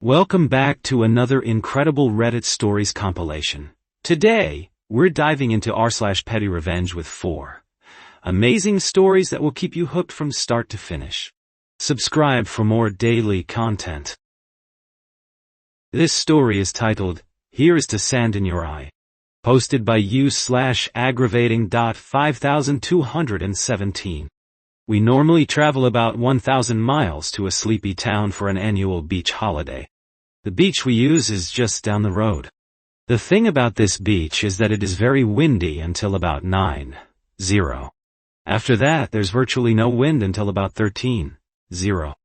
Welcome back to another incredible Reddit stories compilation. Today, we're diving into r/Pettyrevenge with 4 amazing stories that will keep you hooked from start to finish. Subscribe for more daily content. This story is titled, Here is to Sand in Your Eye. Posted by u/aggravating.5217. We normally travel about 1,000 miles to a sleepy town for an annual beach holiday. The beach we use is just down the road. The thing about this beach is that it is very windy until about 9:00. After that, there's virtually no wind until about 13:00.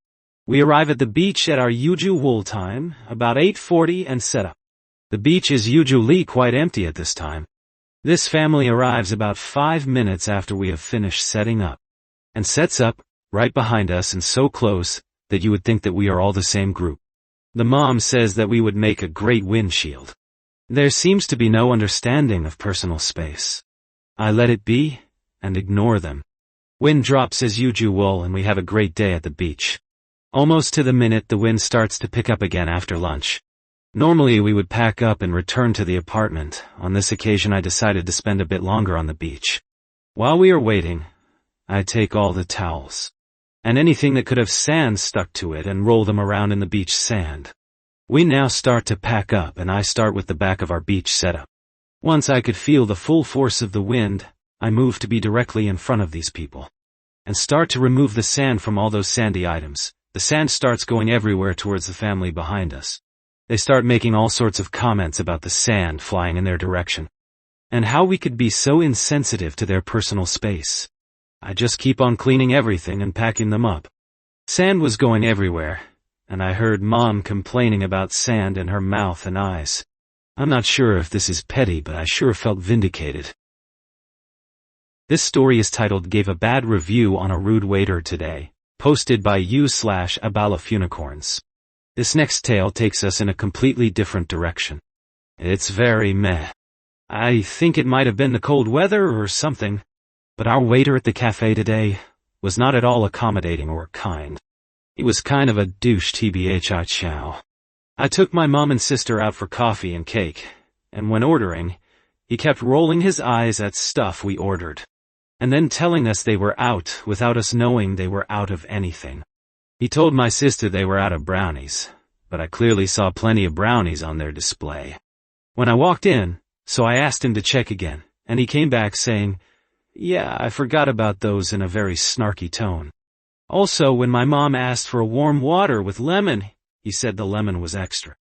We arrive at the beach at our usual time, about 8:40, and set up. The beach is usually quite empty at this time. This family arrives about 5 minutes after we have finished setting up, and sets up, right behind us and so close, that you would think that we are all the same group. The mom says that we would make a great windshield. There seems to be no understanding of personal space. I let it be, and ignore them. Wind drops as usual and we have a great day at the beach. Almost to the minute the wind starts to pick up again after lunch. Normally we would pack up and return to the apartment. On this occasion I decided to spend a bit longer on the beach. While we are waiting, I take all the towels and anything that could have sand stuck to it and roll them around in the beach sand. We now start to pack up and I start with the back of our beach setup. Once I could feel the full force of the wind, I move to be directly in front of these people and start to remove the sand from all those sandy items. The sand starts going everywhere towards the family behind us. They start making all sorts of comments about the sand flying in their direction and how we could be so insensitive to their personal space. I just keep on cleaning everything and packing them up. Sand was going everywhere, and I heard Mom complaining about sand in her mouth and eyes. I'm not sure if this is petty, but I sure felt vindicated. This story is titled Gave a Bad Review on a Rude Waiter Today, posted by u/AbalafUnicorns. This next tale takes us in a completely different direction. It's very meh. I think it might have been the cold weather or something. But our waiter at the cafe today was not at all accommodating or kind. He was kind of a douche tbhi. I took my mom and sister out for coffee and cake, and when ordering, he kept rolling his eyes at stuff we ordered, and then telling us they were out without us knowing they were out of anything. He told my sister they were out of brownies, but I clearly saw plenty of brownies on their display when I walked in, so I asked him to check again, and he came back saying, "Yeah, I forgot about those," in a very snarky tone. Also, when my mom asked for a warm water with lemon, he said the lemon was extra.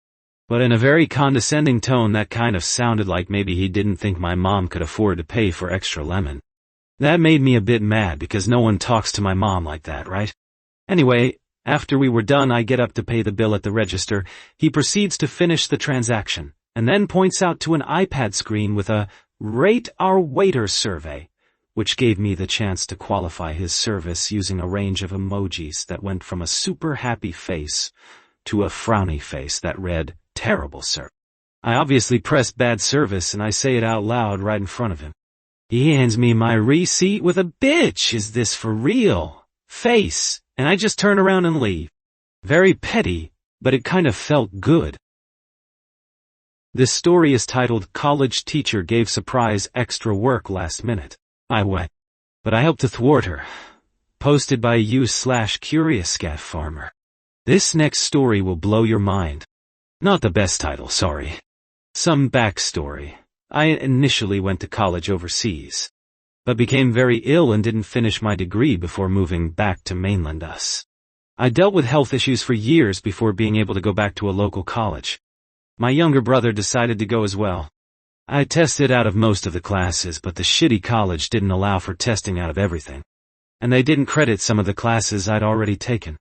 But in a very condescending tone that kind of sounded like maybe he didn't think my mom could afford to pay for extra lemon. That made me a bit mad because no one talks to my mom like that, right? Anyway, after we were done I get up to pay the bill at the register. He proceeds to finish the transaction, and then points out to an iPad screen with a Rate Our Waiter survey, which gave me the chance to qualify his service using a range of emojis that went from a super happy face to a frowny face that read, "Terrible, sir." I obviously pressed bad service and I say it out loud right in front of him. He hands me my receipt with a "Bitch, is this for real?" face, and I just turn around and leave. Very petty, but it kind of felt good. This story is titled College Teacher Gave Surprise Extra Work Last Minute. I went, but I helped to thwart her. Posted by u/CuriousCatFarmer. This next story will blow your mind. Not the best title, sorry. Some backstory. I initially went to college overseas, but became very ill and didn't finish my degree before moving back to mainland US. I dealt with health issues for years before being able to go back to a local college. My younger brother decided to go as well. I tested out of most of the classes, but the shitty college didn't allow for testing out of everything. And they didn't credit some of the classes I'd already taken.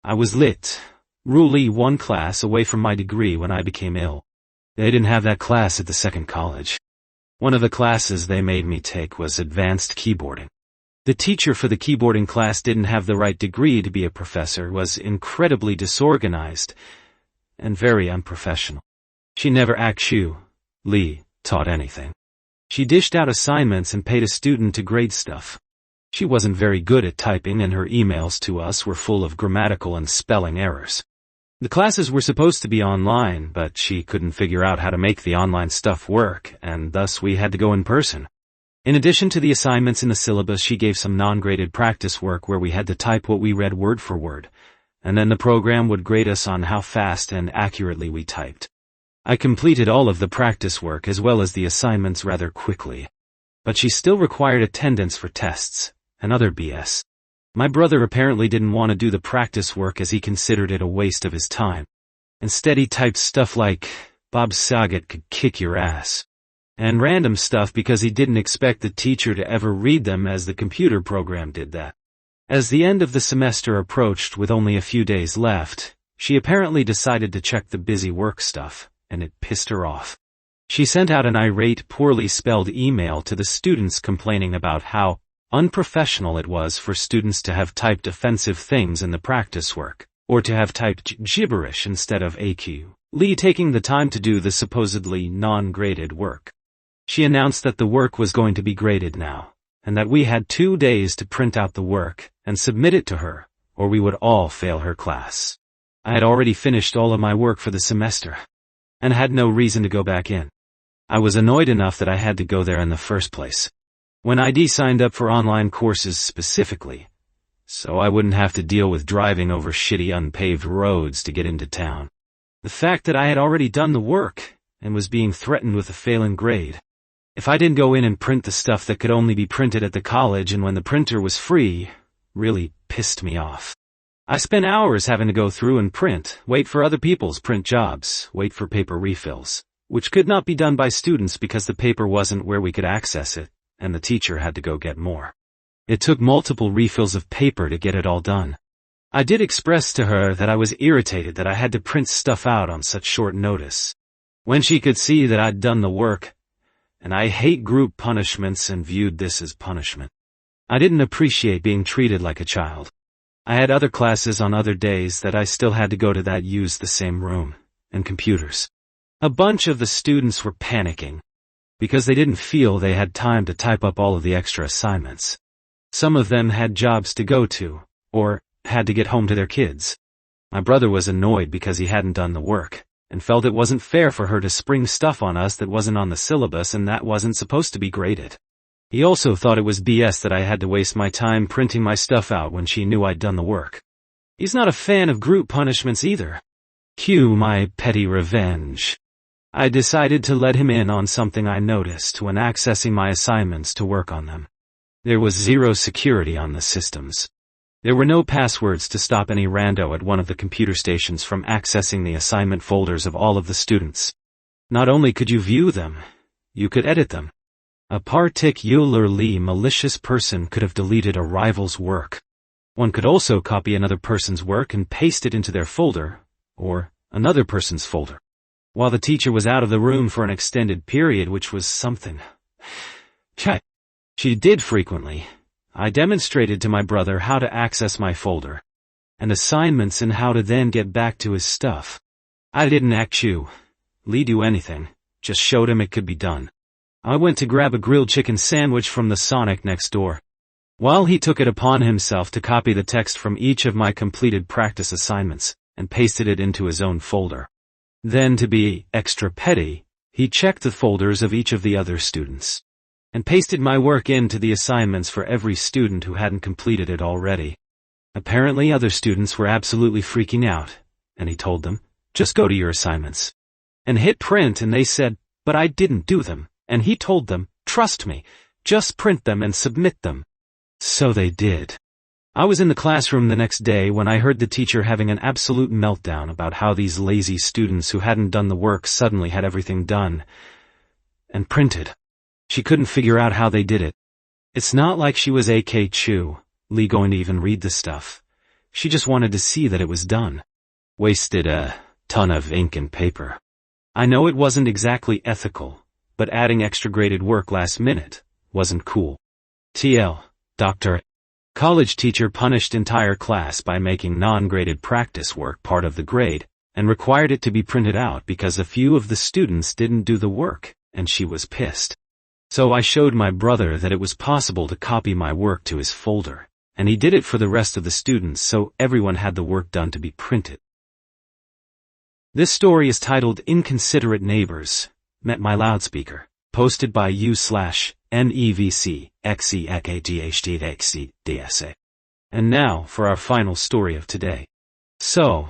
I was literally one class away from my degree when I became ill. They didn't have that class at the second college. One of the classes they made me take was advanced keyboarding. The teacher for the keyboarding class didn't have the right degree to be a professor, was incredibly disorganized, and very unprofessional. She never actually taught anything. She dished out assignments and paid a student to grade stuff. She wasn't very good at typing and her emails to us were full of grammatical and spelling errors. The classes were supposed to be online, but she couldn't figure out how to make the online stuff work, and thus we had to go in person. In addition to the assignments in the syllabus, she gave some non-graded practice work where we had to type what we read word for word, and then the program would grade us on how fast and accurately we typed. I completed all of the practice work as well as the assignments rather quickly. But she still required attendance for tests, and other BS. My brother apparently didn't want to do the practice work as he considered it a waste of his time. Instead he typed stuff like, Bob Saget could kick your ass, and random stuff because he didn't expect the teacher to ever read them as the computer program did that. As the end of the semester approached with only a few days left, she apparently decided to check the busy work stuff, and it pissed her off. She sent out an irate, poorly spelled email to the students complaining about how unprofessional it was for students to have typed offensive things in the practice work, or to have typed gibberish instead of actually taking the time to do the supposedly non-graded work. She announced that the work was going to be graded now, and that we had 2 days to print out the work and submit it to her, or we would all fail her class. I had already finished all of my work for the semester, and had no reason to go back in. I was annoyed enough that I had to go there in the first place. When ID signed up for online courses specifically, so I wouldn't have to deal with driving over shitty unpaved roads to get into town. The fact that I had already done the work, and was being threatened with a failing grade. If I didn't go in and print the stuff that could only be printed at the college and when the printer was free, really pissed me off. I spent hours having to go through and print, wait for other people's print jobs, wait for paper refills, which could not be done by students because the paper wasn't where we could access it, and the teacher had to go get more. It took multiple refills of paper to get it all done. I did express to her that I was irritated that I had to print stuff out on such short notice, when she could see that I'd done the work, and I hate group punishments and viewed this as punishment. I didn't appreciate being treated like a child. I had other classes on other days that I still had to go to that use the same room, and computers. A bunch of the students were panicking, because they didn't feel they had time to type up all of the extra assignments. Some of them had jobs to go to, or had to get home to their kids. My brother was annoyed because he hadn't done the work, and felt it wasn't fair for her to spring stuff on us that wasn't on the syllabus and that wasn't supposed to be graded. He also thought it was BS that I had to waste my time printing my stuff out when she knew I'd done the work. He's not a fan of group punishments either. Cue my petty revenge. I decided to let him in on something I noticed when accessing my assignments to work on them. There was zero security on the systems. There were no passwords to stop any rando at one of the computer stations from accessing the assignment folders of all of the students. Not only could you view them, you could edit them. A particularly malicious person could have deleted a rival's work. One could also copy another person's work and paste it into their folder, or another person's folder, while the teacher was out of the room for an extended period, which was something she did frequently. I demonstrated to my brother how to access my folder and assignments and how to then get back to his stuff. I didn't actually do anything, just showed him it could be done. I went to grab a grilled chicken sandwich from the Sonic next door, while he took it upon himself to copy the text from each of my completed practice assignments and pasted it into his own folder. Then, to be extra petty, he checked the folders of each of the other students and pasted my work into the assignments for every student who hadn't completed it already. Apparently other students were absolutely freaking out, and he told them, just go to your assignments. And hit print, and they said, but I didn't do them. And he told them, trust me, just print them and submit them. So they did. I was in the classroom the next day when I heard the teacher having an absolute meltdown about how these lazy students who hadn't done the work suddenly had everything done and printed. She couldn't figure out how they did it. It's not like she was actually going to even read the stuff. She just wanted to see that it was done. Wasted a ton of ink and paper. I know it wasn't exactly ethical, but adding extra graded work last minute wasn't cool. TL, Dr. College teacher punished entire class by making non-graded practice work part of the grade, and required it to be printed out because a few of the students didn't do the work, and she was pissed. So I showed my brother that it was possible to copy my work to his folder, and he did it for the rest of the students so everyone had the work done to be printed. This story is titled Inconsiderate Neighbors, Met My Loudspeaker, posted by u/nevcxecaghdhdsa. And now for our final story of today. So,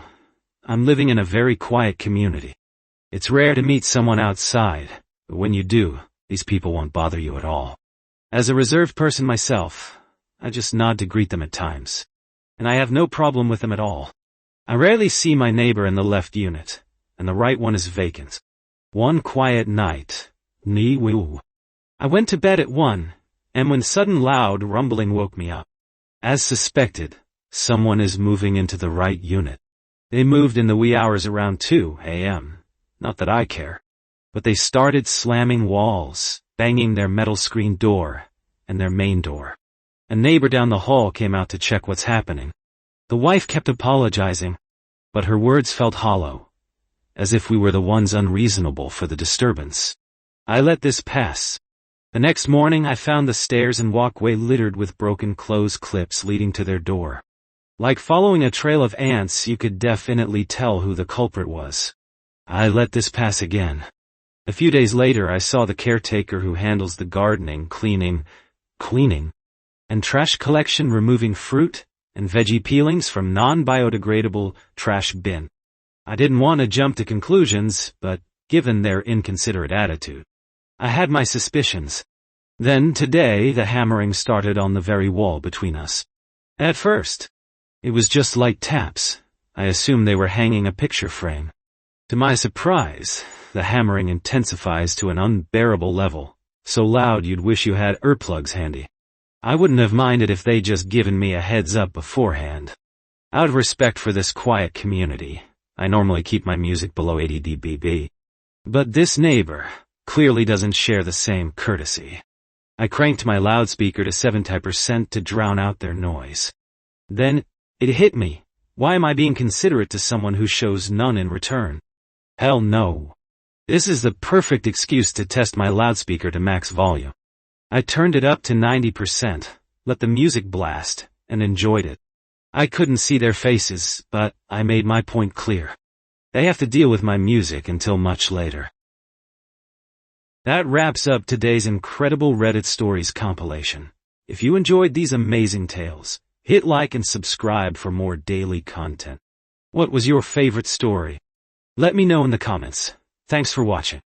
I'm living in a very quiet community. It's rare to meet someone outside, but when you do, these people won't bother you at all. As a reserved person myself, I just nod to greet them at times. And I have no problem with them at all. I rarely see my neighbor in the left unit, and the right one is vacant. One quiet night, I went to bed at 1, and when sudden loud rumbling woke me up. As suspected, someone is moving into the right unit. They moved in the wee hours around 2 a.m. Not that I care. But they started slamming walls, banging their metal screen door, and their main door. A neighbor down the hall came out to check what's happening. The wife kept apologizing, but her words felt hollow, as if we were the ones unreasonable for the disturbance. I let this pass. The next morning I found the stairs and walkway littered with broken clothes clips leading to their door. Like following a trail of ants, you could definitely tell who the culprit was. I let this pass again. A few days later I saw the caretaker who handles the gardening, cleaning, and trash collection removing fruit and veggie peelings from non-biodegradable trash bin. I didn't want to jump to conclusions, but given their inconsiderate attitude, I had my suspicions. Then today the hammering started on the very wall between us. At first, it was just light taps. I assumed they were hanging a picture frame. To my surprise, the hammering intensifies to an unbearable level, so loud you'd wish you had earplugs handy. I wouldn't have minded if they'd just given me a heads up beforehand. Out of respect for this quiet community, I normally keep my music below 80 dB. But this neighbor clearly doesn't share the same courtesy. I cranked my loudspeaker to 70% to drown out their noise. Then, it hit me. Why am I being considerate to someone who shows none in return? Hell no. This is the perfect excuse to test my loudspeaker to max volume. I turned it up to 90%, let the music blast, and enjoyed it. I couldn't see their faces, but I made my point clear. They have to deal with my music until much later. That wraps up today's incredible Reddit stories compilation. If you enjoyed these amazing tales, hit like and subscribe for more daily content. What was your favorite story? Let me know in the comments. Thanks for watching.